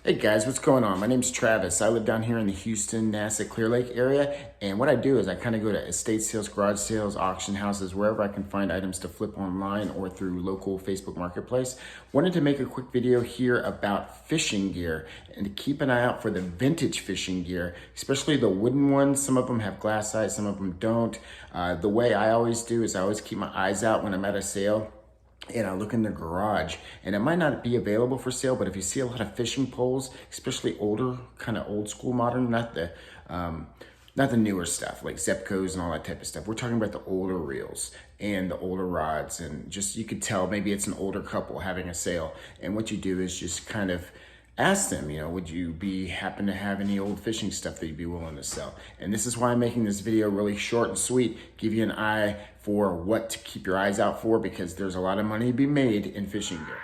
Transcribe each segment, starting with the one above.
Hey guys, what's going on? My name's Travis. I live down here in the Houston, Nassau, Clear Lake area. And what I do is I kind of go to estate sales, garage sales, auction houses, wherever I can find items to flip online or through local Facebook Marketplace. Wanted to make a quick video here about fishing gear and to keep an eye out for the vintage fishing gear, especially the wooden ones. Some of them have glass eyes, some of them don't. The way I always do is I always keep my eyes out when I'm at a sale. And I look in the garage, and it might not be available for sale, but if you see a lot of fishing poles, especially older, kind of old school modern, not the newer stuff like Zepcos and all that type of stuff. We're talking about the older reels and the older rods, and just you could tell maybe it's an older couple having a sale. And what you do is just kind of ask them, would you happen to have any old fishing stuff that you'd be willing to sell? And this is why I'm making this video really short and sweet, give you an eye for what to keep your eyes out for, because there's a lot of money to be made in fishing gear.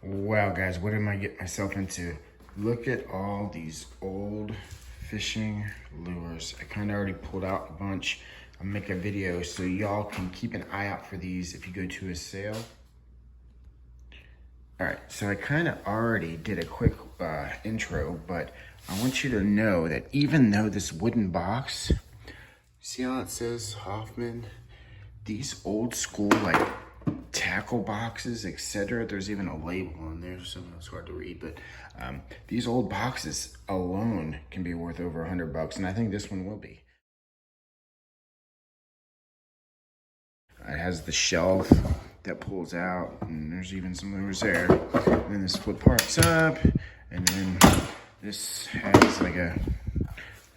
Wow, guys, what am I getting myself into? Look at all these old fishing lures. I kind of already pulled out a bunch. I'll make a video so y'all can keep an eye out for these if you go to a sale. All right, so I kind of already did a quick intro, but I want you to know that even though this wooden box, see how it says Hoffman? These old school like tackle boxes, etc. There's even a label on there, so it's hard to read, but these old boxes alone can be worth over $100, and I think this one will be. It has the shelf that pulls out, and there's even some lures there. And then this flip parts up, and then this has like a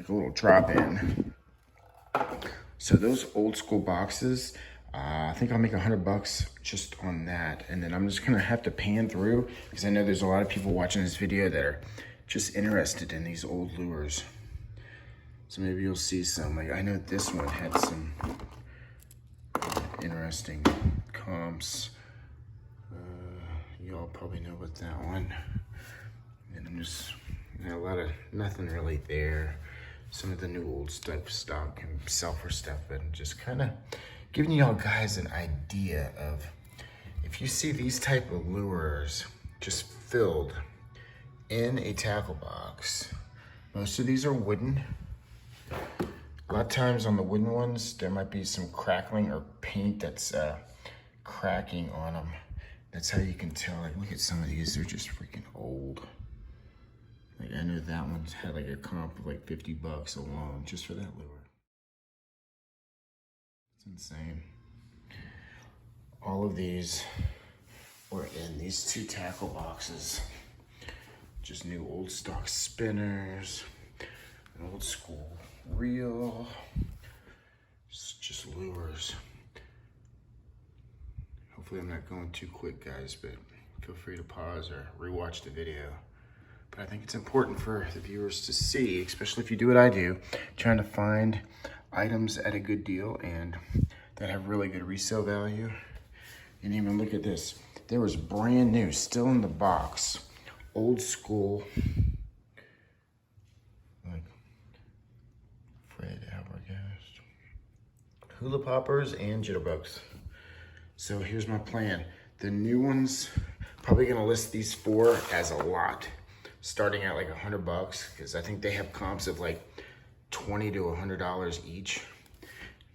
little drop in. So those old school boxes, I think I'll make $100 just on that. And then I'm just gonna have to pan through, because I know there's a lot of people watching this video that are just interested in these old lures. So maybe you'll see some, like I know this one had some interesting comps. Y'all probably know about that one. And I'm just, nothing really there. Some of the new old stuff stock can sell for stuff, but just kind of giving y'all guys an idea of, if you see these type of lures just filled in a tackle box, most of these are wooden. A lot of times on the wooden ones, there might be some crackling or paint that's cracking on them. That's how you can tell. Like, look at some of these, they're just freaking old. Like, I know that one's had like a comp of like $50 alone just for that lure. It's insane. All of these were in these two tackle boxes. Just new old stock spinners, an old school reel. It's just lures. Hopefully I'm not going too quick, guys, but feel free to pause or rewatch the video. But I think it's important for the viewers to see, especially if you do what I do, trying to find items at a good deal and that have really good resale value. And even look at this. There was brand new, still in the box, old school, like Arbogast, hula poppers and jitterbugs. So here's my plan. The new ones, probably gonna list these 4 as a lot, starting at like $100, because I think they have comps of like $20 to $100 each.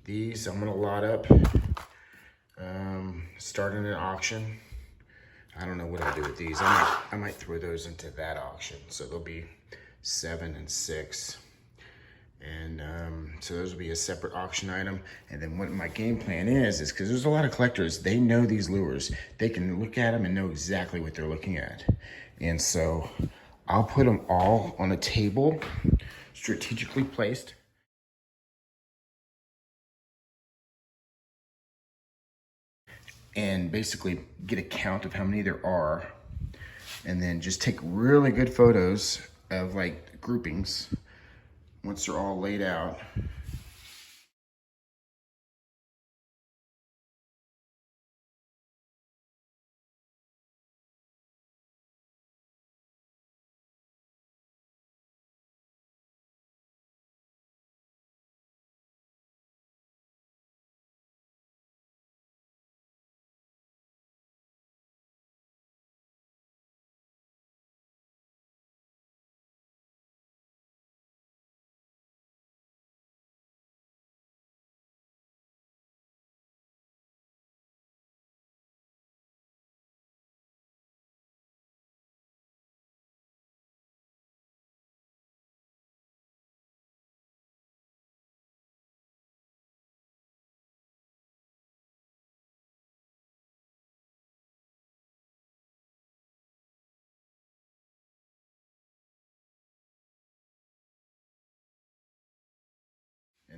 These I'm gonna lot up, starting an auction. I don't know what I'll do with these. I might throw those into that auction. So they'll be 7 and 6. And so those will be a separate auction item. And then what my game plan is because there's a lot of collectors, they know these lures. They can look at them and know exactly what they're looking at. And so I'll put them all on a table, strategically placed. And basically get a count of how many there are. And then just take really good photos of like groupings once they're all laid out.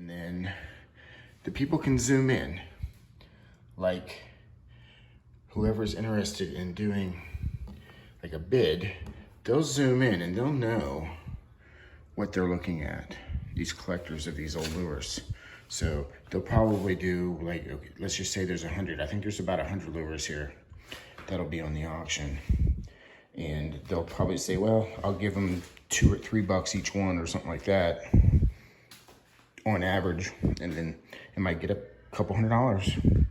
And then the people can zoom in, like whoever's interested in doing like a bid, they'll zoom in and they'll know what they're looking at, these collectors of these old lures. So they'll probably do like, okay, let's just say there's 100. I think there's about 100 lures here that'll be on the auction. And they'll probably say, well, I'll give them $2 or $3 each one or something like that on average. And then it might get a couple $100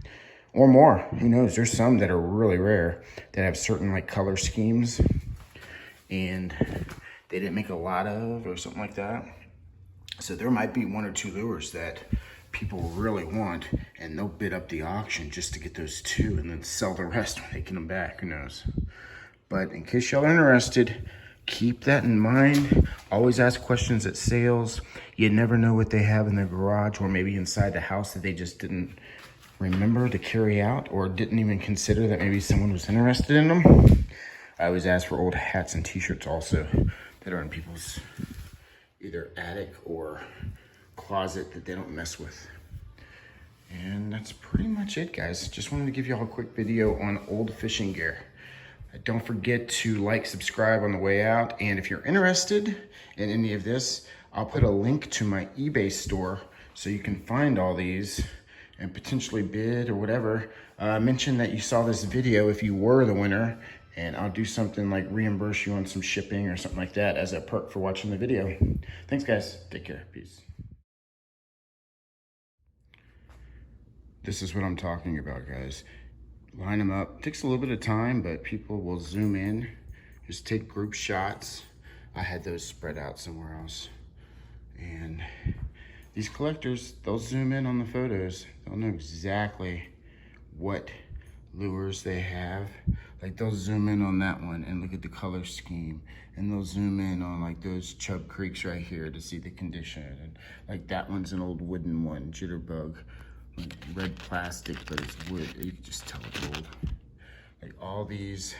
or more. Who knows? There's some that are really rare that have certain like color schemes and they didn't make a lot of or something like that. So there might be 1 or 2 lures that people really want and they'll bid up the auction just to get those 2 and then sell the rest when they get them back. Who knows? But in case y'all are interested, keep that in mind. Always ask questions at sales. You never know what they have in their garage or maybe inside the house that they just didn't remember to carry out or didn't even consider that maybe someone was interested in them. I always ask for old hats and t-shirts also that are in people's either attic or closet that they don't mess with. And that's pretty much it, guys. Just wanted to give y'all a quick video on old fishing gear. Don't forget to like, subscribe on the way out. And if you're interested in any of this, I'll put a link to my eBay store so you can find all these and potentially bid or whatever. Mention that you saw this video if you were the winner, and I'll do something like reimburse you on some shipping or something like that as a perk for watching the video. Thanks, guys. Take care. Peace. This is what I'm talking about, guys. Line them up. It takes a little bit of time, but people will zoom in. Just take group shots. I had those spread out somewhere else. And these collectors, they'll zoom in on the photos. They'll know exactly what lures they have. Like they'll zoom in on that one and look at the color scheme. And they'll zoom in on like those Chub Creeks right here to see the condition. And like that one's an old wooden one, jitterbug. Like red plastic, but it's wood. You can just tell it's old. Like all these,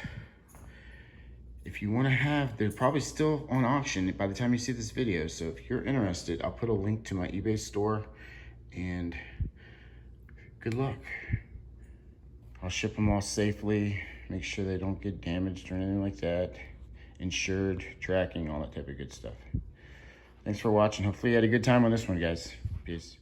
if you want to have, they're probably still on auction by the time you see this video. So if you're interested, I'll put a link to my eBay store and good luck. I'll ship them all safely, make sure they don't get damaged or anything like that. Insured, tracking, all that type of good stuff. Thanks for watching. Hopefully you had a good time on this one, guys. Peace.